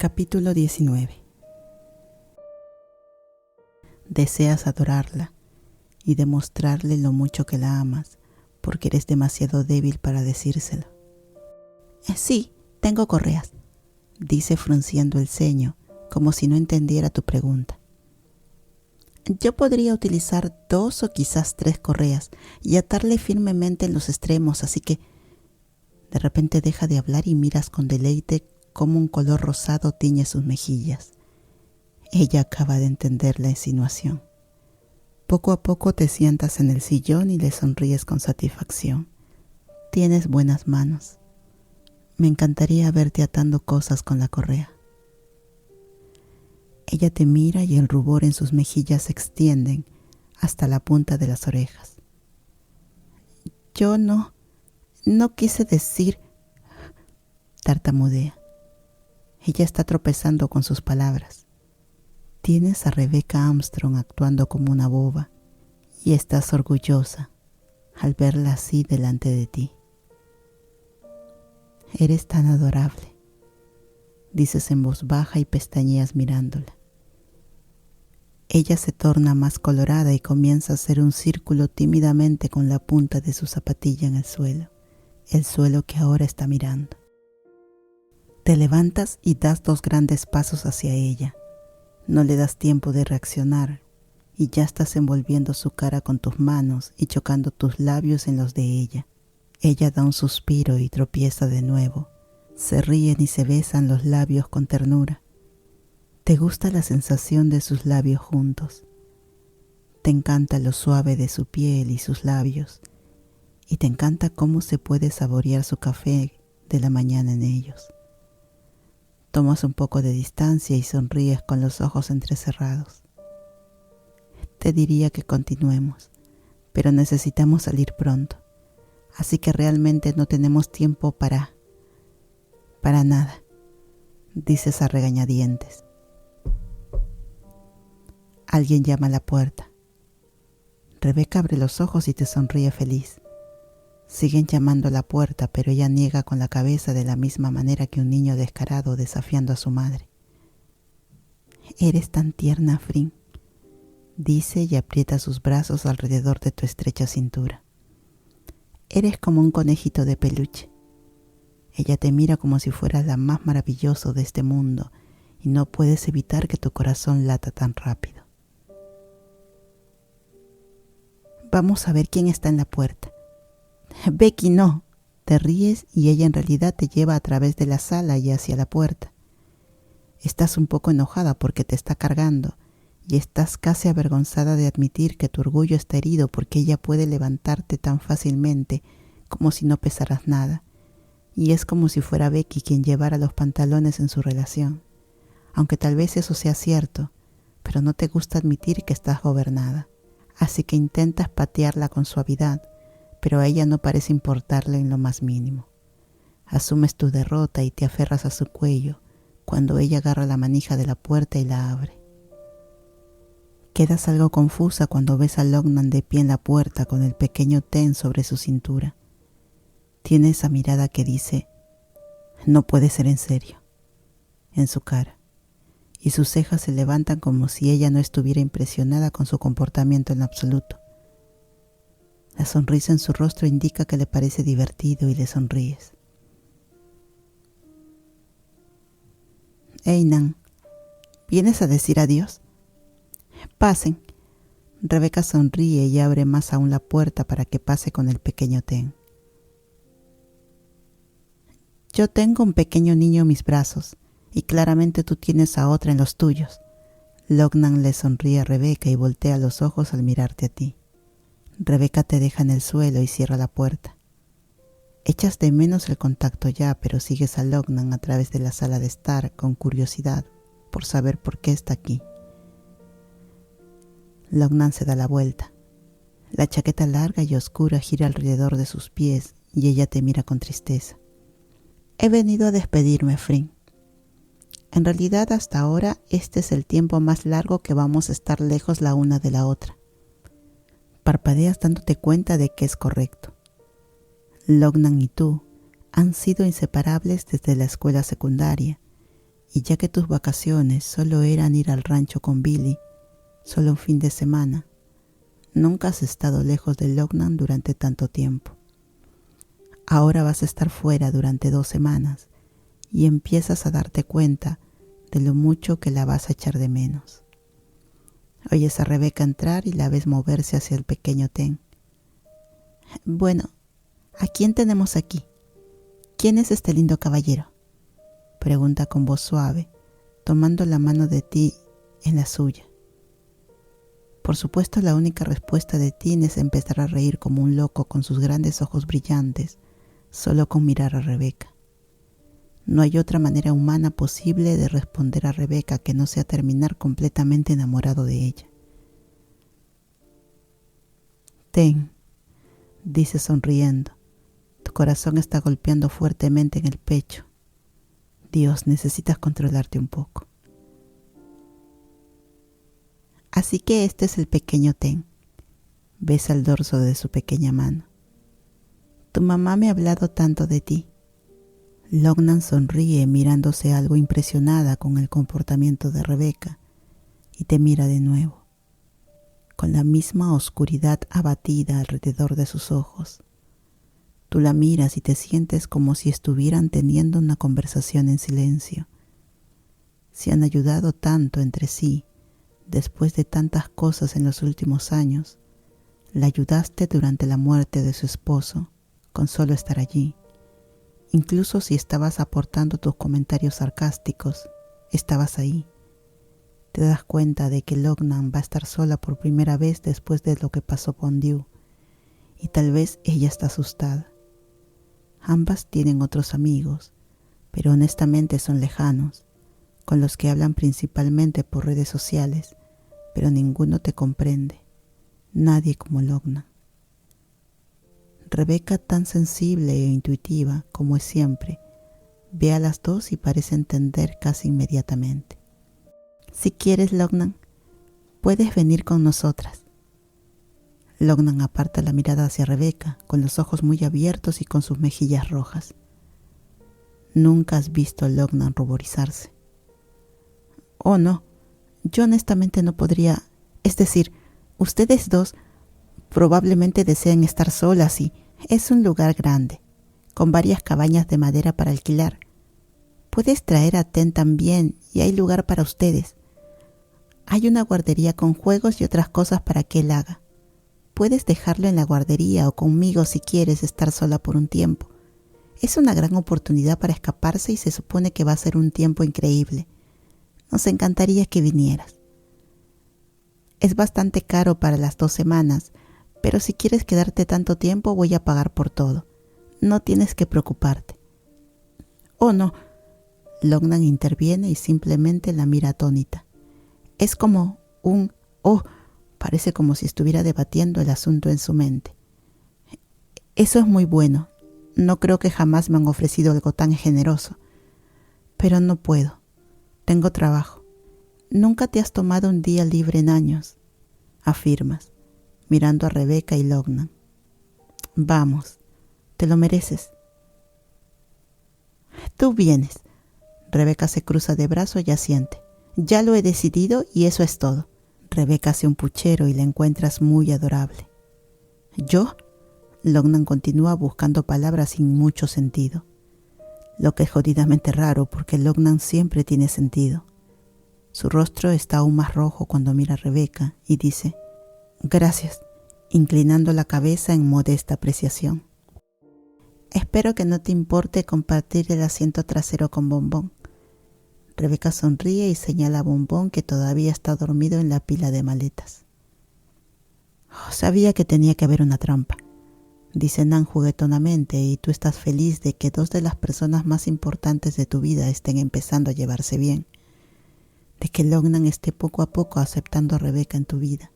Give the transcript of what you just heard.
Capítulo 19. Deseas adorarla y demostrarle lo mucho que la amas, porque eres demasiado débil para decírselo. Sí, tengo correas, dice frunciendo el ceño, como si no entendiera tu pregunta. Yo podría utilizar 2 o quizás 3 correas y atarle firmemente en los extremos, así que de repente deja de hablar y miras con deleite cómo un color rosado tiñe sus mejillas. Ella acaba de entender la insinuación. Poco a poco te sientas en el sillón y le sonríes con satisfacción. Tienes buenas manos. Me encantaría verte atando cosas con la correa. Ella te mira y el rubor en sus mejillas se extienden hasta la punta de las orejas. Yo no quise decir, tartamudea. Ella está tropezando con sus palabras. Tienes a Rebecca Armstrong actuando como una boba y estás orgullosa al verla así delante de ti. Eres tan adorable, dices en voz baja y pestañeas mirándola. Ella se torna más colorada y comienza a hacer un círculo tímidamente con la punta de su zapatilla en el suelo que ahora está mirando. Te levantas y das 2 grandes pasos hacia ella. No le das tiempo de reaccionar y ya estás envolviendo su cara con tus manos y chocando tus labios en los de ella. Ella da un suspiro y tropieza de nuevo. Se ríen y se besan los labios con ternura. Te gusta la sensación de sus labios juntos. Te encanta lo suave de su piel y sus labios. Y te encanta cómo se puede saborear su café de la mañana en ellos. Tomas un poco de distancia y sonríes con los ojos entrecerrados. Te diría que continuemos, pero necesitamos salir pronto, así que realmente no tenemos tiempo para nada, dices a regañadientes. Alguien llama a la puerta. Rebecca abre los ojos y te sonríe feliz. Siguen llamando a la puerta, pero ella niega con la cabeza de la misma manera que un niño descarado desafiando a su madre. Eres tan tierna, Frin, dice y aprieta sus brazos alrededor de tu estrecha cintura. Eres como un conejito de peluche. Ella te mira como si fueras la más maravillosa de este mundo y no puedes evitar que tu corazón lata tan rápido. Vamos a ver quién está en la puerta. Becky, no. Te ríes y ella en realidad te lleva a través de la sala y hacia la puerta. Estás un poco enojada porque te está cargando y estás casi avergonzada de admitir que tu orgullo está herido porque ella puede levantarte tan fácilmente como si no pesaras nada. Y es como si fuera Becky quien llevara los pantalones en su relación. Aunque tal vez eso sea cierto, pero no te gusta admitir que estás gobernada. Así que intentas patearla con suavidad, pero a ella no parece importarle en lo más mínimo. Asumes tu derrota y te aferras a su cuello cuando ella agarra la manija de la puerta y la abre. Quedas algo confusa cuando ves a Loughnane de pie en la puerta con el pequeño Ten sobre su cintura. Tiene esa mirada que dice, no puede ser en serio, en su cara, y sus cejas se levantan como si ella no estuviera impresionada con su comportamiento en absoluto. La sonrisa en su rostro indica que le parece divertido y le sonríes. Nan, ¿vienes a decir adiós? Pasen. Rebecca sonríe y abre más aún la puerta para que pase con el pequeño Ten. Yo tengo un pequeño niño en mis brazos y claramente tú tienes a otra en los tuyos. Loughnane le sonríe a Rebecca y voltea los ojos al mirarte a ti. Rebecca te deja en el suelo y cierra la puerta. Echas de menos el contacto ya, pero sigues a Loughnane a través de la sala de estar con curiosidad por saber por qué está aquí. Loughnane se da la vuelta. La chaqueta larga y oscura gira alrededor de sus pies y ella te mira con tristeza. He venido a despedirme, Frin. En realidad hasta ahora este es el tiempo más largo que vamos a estar lejos la una de la otra. Parpadeas dándote cuenta de que es correcto. Loughnane y tú han sido inseparables desde la escuela secundaria Y ya que tus vacaciones solo eran ir al rancho con Billy, solo un fin de semana, nunca has estado lejos de Loughnane durante tanto tiempo. Ahora vas a estar fuera durante 2 semanas y empiezas a darte cuenta de lo mucho que la vas a echar de menos. Oyes a Rebecca entrar y la ves moverse hacia el pequeño Ten. Bueno, ¿a quién tenemos aquí? ¿Quién es este lindo caballero?, pregunta con voz suave, tomando la mano de ti en la suya. Por supuesto, la única respuesta de Tin es empezar a reír como un loco con sus grandes ojos brillantes, solo con mirar a Rebecca. No hay otra manera humana posible de responder a Rebecca que no sea terminar completamente enamorado de ella. Ten, dice sonriendo, tu corazón está golpeando fuertemente en el pecho. Dios, necesitas controlarte un poco. Así que este es el pequeño Ten. Besa el dorso de su pequeña mano. Tu mamá me ha hablado tanto de ti. Loughnane sonríe mirándose algo impresionada con el comportamiento de Rebecca y te mira de nuevo, con la misma oscuridad abatida alrededor de sus ojos. Tú la miras y te sientes como si estuvieran teniendo una conversación en silencio. Se han ayudado tanto entre sí después de tantas cosas en los últimos años. La ayudaste durante la muerte de su esposo con solo estar allí. Incluso si estabas aportando tus comentarios sarcásticos, estabas ahí. Te das cuenta de que Loughnane va a estar sola por primera vez después de lo que pasó con Dew, y tal vez ella está asustada. Ambas tienen otros amigos, pero honestamente son lejanos, con los que hablan principalmente por redes sociales, pero ninguno te comprende, nadie como Loughnane. Rebecca, tan sensible e intuitiva como es siempre, ve a las dos y parece entender casi inmediatamente. Si quieres, Loughnane, puedes venir con nosotras. Loughnane aparta la mirada hacia Rebecca, con los ojos muy abiertos y con sus mejillas rojas. Nunca has visto a Loughnane ruborizarse. Oh, no, yo honestamente no podría. Es decir, ustedes dos probablemente desean estar solas y es un lugar grande, con varias cabañas de madera para alquilar. Puedes traer a Ten también y hay lugar para ustedes. Hay una guardería con juegos y otras cosas para que él haga. Puedes dejarlo en la guardería o conmigo si quieres estar sola por un tiempo. Es una gran oportunidad para escaparse y se supone que va a ser un tiempo increíble. Nos encantaría que vinieras. Es bastante caro para las 2 semanas, pero si quieres quedarte tanto tiempo voy a pagar por todo. No tienes que preocuparte. Oh, no. Loughnane interviene y simplemente la mira atónita. Es como un «oh», parece como si estuviera debatiendo el asunto en su mente. Eso es muy bueno. No creo que jamás me han ofrecido algo tan generoso. Pero no puedo. Tengo trabajo. Nunca te has tomado un día libre en años, afirmas, mirando a Rebecca y Loughnane. Vamos, te lo mereces. Tú vienes. Rebecca se cruza de brazos y asiente. Ya lo he decidido y eso es todo. Rebecca hace un puchero y la encuentras muy adorable. ¿Yo? Loughnane continúa buscando palabras sin mucho sentido. Lo que es jodidamente raro porque Loughnane siempre tiene sentido. Su rostro está aún más rojo cuando mira a Rebecca y dice «Gracias», inclinando la cabeza en modesta apreciación. Espero que no te importe compartir el asiento trasero con Bombón. Rebecca sonríe y señala a Bombón que todavía está dormido en la pila de maletas. Sabía que tenía que haber una trampa, dice Nan juguetonamente, y tú estás feliz de que 2 de las personas más importantes de tu vida estén empezando a llevarse bien, de que Loughnane esté poco a poco aceptando a Rebecca en tu vida.